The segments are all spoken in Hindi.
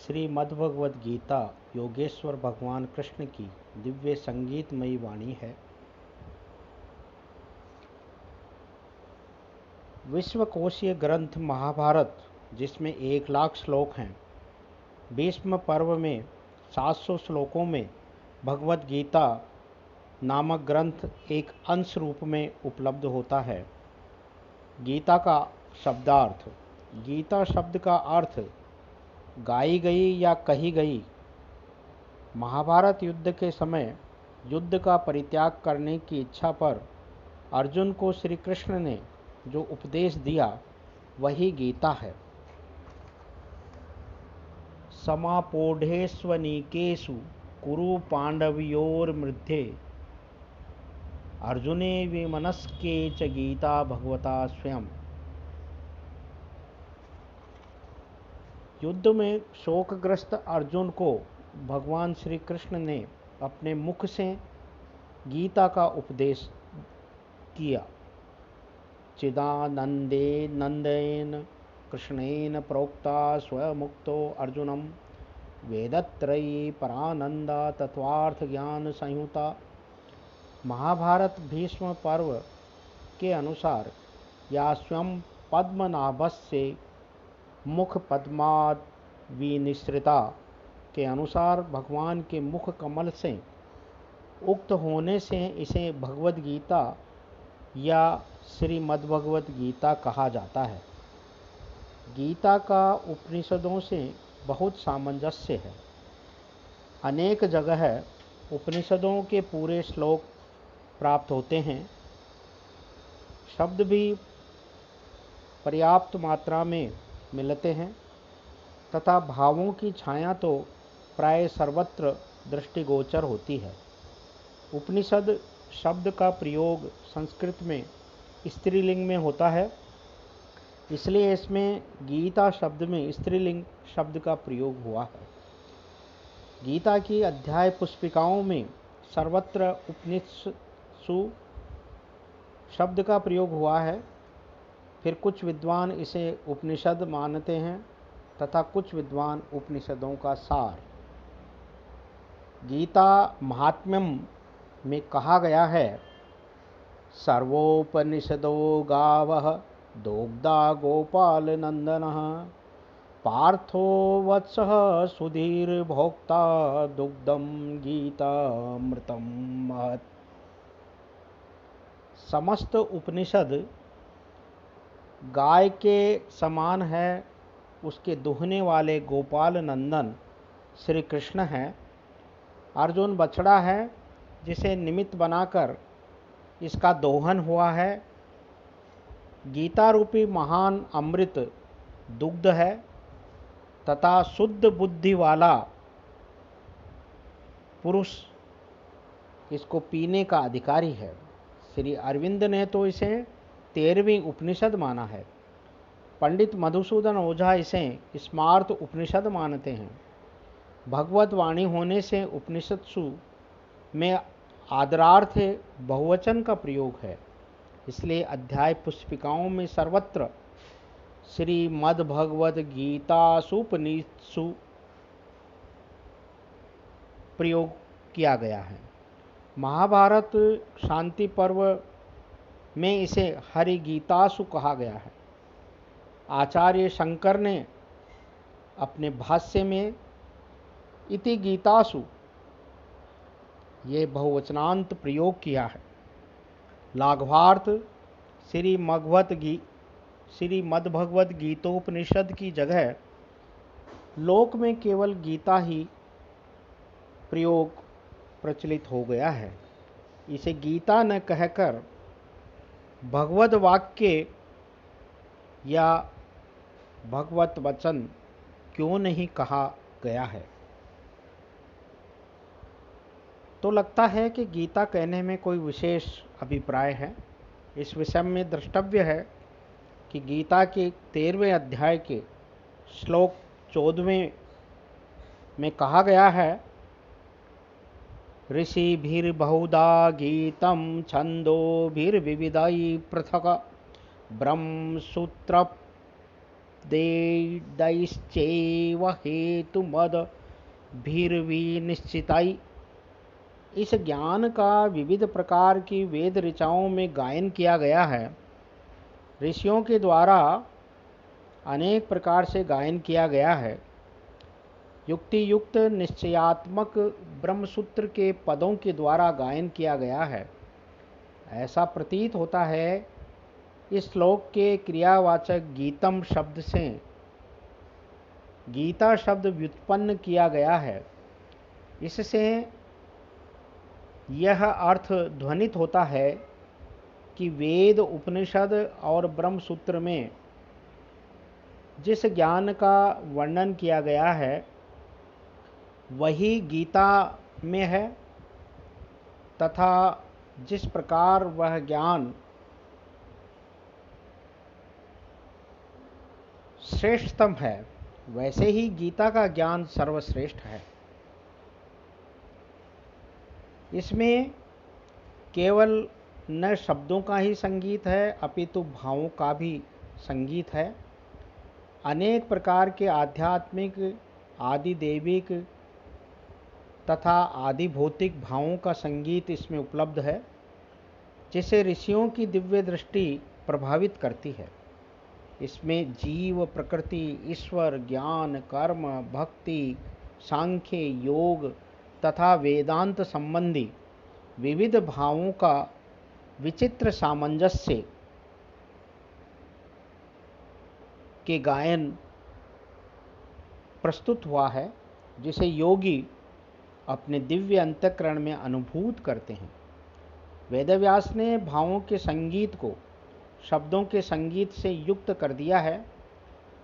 श्रीमद्भगवद गीता योगेश्वर भगवान कृष्ण की दिव्य संगीतमयी वाणी है। विश्वकोशीय ग्रंथ महाभारत, जिसमें 1,00,000 श्लोक हैं, भीष्म पर्व में 700 श्लोकों में भगवद गीता नामक ग्रंथ एक अंश रूप में उपलब्ध होता है। गीता का शब्दार्थ। गीता शब्द का अर्थ गाई गई या कही गई। महाभारत युद्ध के समय युद्ध का परित्याग करने की इच्छा पर अर्जुन को श्री कृष्ण ने जो उपदेश दिया वही गीता है। समापोढ़ेष्वनिकेषु कुरु पांडवयोर्मध्ये अर्जुने विमनस्के च गीता भगवता स्वयं। युद्ध में शोकग्रस्त अर्जुन को भगवान श्री कृष्ण ने अपने मुख से गीता का उपदेश किया। चिदानंदे नंदेन कृष्णेन प्रोक्ता स्वमुक्तो अर्जुनम वेदत्रयी परानंदा तत्वार्थ ज्ञान संयुता। महाभारत भीष्म पर्व के अनुसार या स्वयं पद्मनाभस्य मुख पद्माद विनिसृता के अनुसार भगवान के मुख कमल से उक्त होने से इसे भगवद गीता या श्रीमद्भगवद गीता कहा जाता है। गीता का उपनिषदों से बहुत सामंजस्य है। अनेक जगह उपनिषदों के पूरे श्लोक प्राप्त होते हैं। शब्द भी पर्याप्त मात्रा में मिलते हैं तथा भावों की छाया तो प्राय सर्वत्र दृष्टिगोचर होती है। उपनिषद शब्द का प्रयोग संस्कृत में स्त्रीलिंग में होता है, इसलिए इसमें गीता शब्द में स्त्रीलिंग शब्द का प्रयोग हुआ है। गीता की अध्याय पुस्तिकाओं में सर्वत्र उपनिषत्सु शब्द का प्रयोग हुआ है। फिर कुछ विद्वान इसे उपनिषद मानते हैं तथा कुछ विद्वान उपनिषदों का सार। गीता महात्म्यम में कहा गया है, सर्वोपनिषदो गावः दोग्धा गोपाल नंदनः पार्थो वत्सः सुधीर भोक्ता दुग्धम गीतामृतम महत्। समस्त उपनिषद गाय के समान है। उसके दुहने वाले गोपाल नंदन श्री कृष्ण हैं। अर्जुन बछड़ा है जिसे निमित्त बनाकर इसका दोहन हुआ है। गीता रूपी महान अमृत दुग्ध है तथा शुद्ध बुद्धि वाला पुरुष इसको पीने का अधिकारी है। श्री अरविंद ने तो इसे 13वीं उपनिषद माना है। पंडित मधुसूदन ओझा इसे स्मार्त उपनिषद मानते हैं। भगवत वाणी होने से उपनिषत्सु में आदरार्थ बहुवचन का प्रयोग है, इसलिए अध्याय पुस्तिकाओं में सर्वत्र श्रीमद्भगवद गीतासुपनिषत्सु प्रयोग किया गया है। महाभारत शांति पर्व में इसे हरि गीतासु कहा गया है। आचार्य शंकर ने अपने भाष्य में इति गीतासु ये बहुवचनांत प्रयोग किया है। लाघवार्थ श्रीमद्भगवद गीतोपनिषद की जगह लोक में केवल गीता ही प्रयोग प्रचलित हो गया है। इसे गीता न कहकर भगवद वाक्य या भगवत वचन क्यों नहीं कहा गया है? तो लगता है कि गीता कहने में कोई विशेष अभिप्राय है। इस विषय में द्रष्टव्य है कि गीता के 13वें अध्याय के श्लोक 14वें में कहा गया है, ऋषिभिर्बहुधा गीतं छन्दोभिर्विविधैः पृथक् ब्रह्मसूत्र वेदैश्चैव हेतुमद्भिर्विनिश्चितै। इस ज्ञान का विविध प्रकार की वेद ऋचाओं में गायन किया गया है। ऋषियों के द्वारा अनेक प्रकार से गायन किया गया है। युक्ति युक्त निश्चयात्मक ब्रह्मसूत्र के पदों के द्वारा गायन किया गया है। ऐसा प्रतीत होता है इस श्लोक के क्रियावाचक गीतम शब्द से गीता शब्द व्युत्पन्न किया गया है। इससे यह अर्थ ध्वनित होता है कि वेद, उपनिषद और ब्रह्मसूत्र में जिस ज्ञान का वर्णन किया गया है वही गीता में है, तथा जिस प्रकार वह ज्ञान श्रेष्ठतम है वैसे ही गीता का ज्ञान सर्वश्रेष्ठ है। इसमें केवल न शब्दों का ही संगीत है अपितु भावों का भी संगीत है। अनेक प्रकार के आध्यात्मिक, आदि दैविक तथा आदि भौतिक भावों का संगीत इसमें उपलब्ध है, जिसे ऋषियों की दिव्य दृष्टि प्रभावित करती है। इसमें जीव, प्रकृति, ईश्वर, ज्ञान, कर्म, भक्ति, सांख्य, योग तथा वेदांत संबंधी विविध भावों का विचित्र सामंजस्य के गायन प्रस्तुत हुआ है, जिसे योगी अपने दिव्य अंतःकरण में अनुभूत करते हैं। वेदव्यास ने भावों के संगीत को शब्दों के संगीत से युक्त कर दिया है,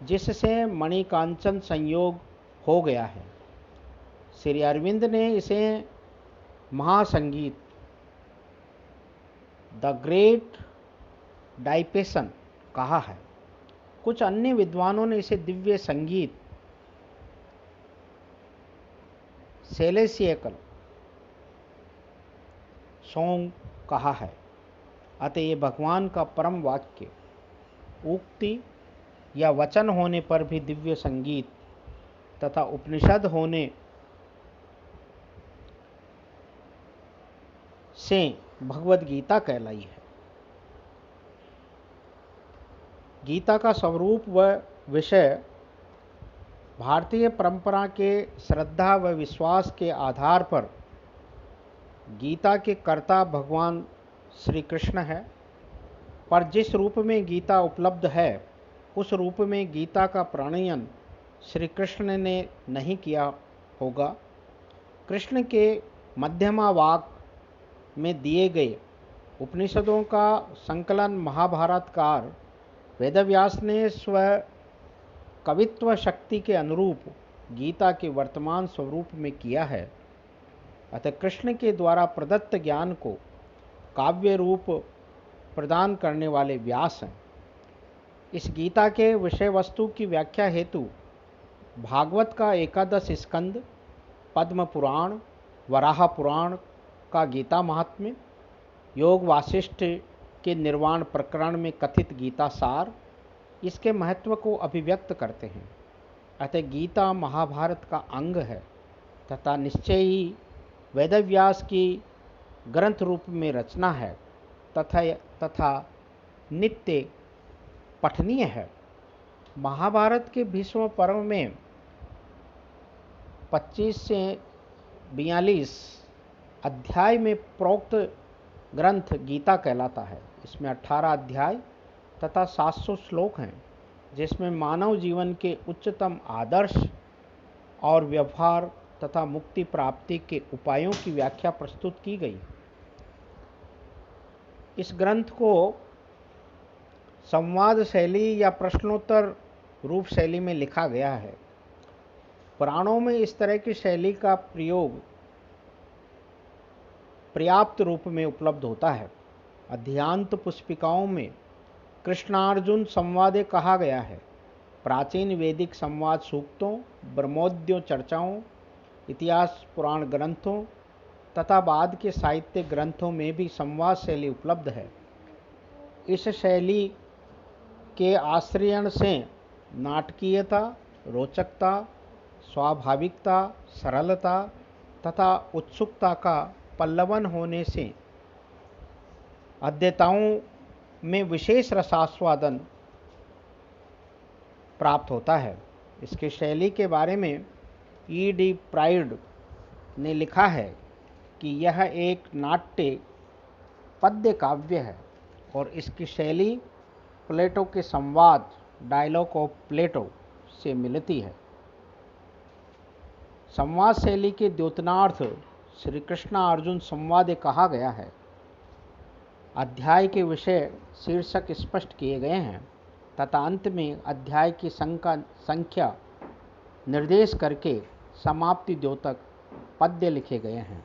जिससे मणिकांचन संयोग हो गया है। श्री अरविंद ने इसे महासंगीत, द ग्रेट डाइपेशन कहा है। कुछ अन्य विद्वानों ने इसे दिव्य संगीत, सेलेसियकल सॉन्ग कहा है। अतः ये भगवान का परम वाक्य, उक्ति या वचन होने पर भी दिव्य संगीत तथा उपनिषद होने से भगवद गीता कहलाई है। गीता का स्वरूप व विषय भारतीय परंपरा के श्रद्धा व विश्वास के आधार पर गीता के कर्ता भगवान श्री कृष्ण है, पर जिस रूप में गीता उपलब्ध है उस रूप में गीता का प्रणयन श्री कृष्ण ने नहीं किया होगा। कृष्ण के मध्यमा वाक में दिए गए उपनिषदों का संकलन महाभारतकार वेदव्यास ने स्व कवित्व शक्ति के अनुरूप गीता के वर्तमान स्वरूप में किया है। अतः कृष्ण के द्वारा प्रदत्त ज्ञान को काव्य रूप प्रदान करने वाले व्यास हैं। इस गीता के विषय वस्तु की व्याख्या हेतु भागवत का 11 स्कंद, पद्म पुराण, वराह पुराण का गीता महात्म्य, योग वासिष्ठ के निर्वाण प्रकरण में कथित गीता सार इसके महत्व को अभिव्यक्त करते हैं। अतः गीता महाभारत का अंग है तथा निश्चय ही वेदव्यास की ग्रंथ रूप में रचना है तथा नित्य पठनीय है। महाभारत के भीष्म पर्व में 25 से 42 अध्याय में प्रोक्त ग्रंथ गीता कहलाता है। इसमें 18 अध्याय तथा 700 श्लोक हैं, जिसमें मानव जीवन के उच्चतम आदर्श और व्यवहार तथा मुक्ति प्राप्ति के उपायों की व्याख्या प्रस्तुत की गई। इस ग्रंथ को संवाद शैली या प्रश्नोत्तर रूप शैली में लिखा गया है। पुराणों में इस तरह की शैली का प्रयोग पर्याप्त रूप में उपलब्ध होता है। अध्यांत पुष्पिकाओं में कृष्णार्जुन संवादे कहा गया है। प्राचीन वैदिक संवाद सूक्तों, ब्रह्मोद्यों चर्चाओं, इतिहास पुराण ग्रंथों तथा बाद के साहित्य ग्रंथों में भी संवाद शैली उपलब्ध है। इस शैली के आश्रयण से नाटकीयता, रोचकता, स्वाभाविकता, सरलता तथा उत्सुकता का पल्लवन होने से अध्येताओं में विशेष रसास्वादन प्राप्त होता है। इसकी शैली के बारे में ई डी प्राइड ने लिखा है कि यह एक नाट्य पद्य काव्य है और इसकी शैली प्लेटो के संवाद डायलॉग ऑफ प्लेटो से मिलती है। संवाद शैली के द्योतनार्थ श्री कृष्ण अर्जुन संवाद कहा गया है। अध्याय के विषय शीर्षक स्पष्ट किए गए हैं तथा अंत में अध्याय की संख्या निर्देश करके समाप्ति द्योतक पद्य लिखे गए हैं।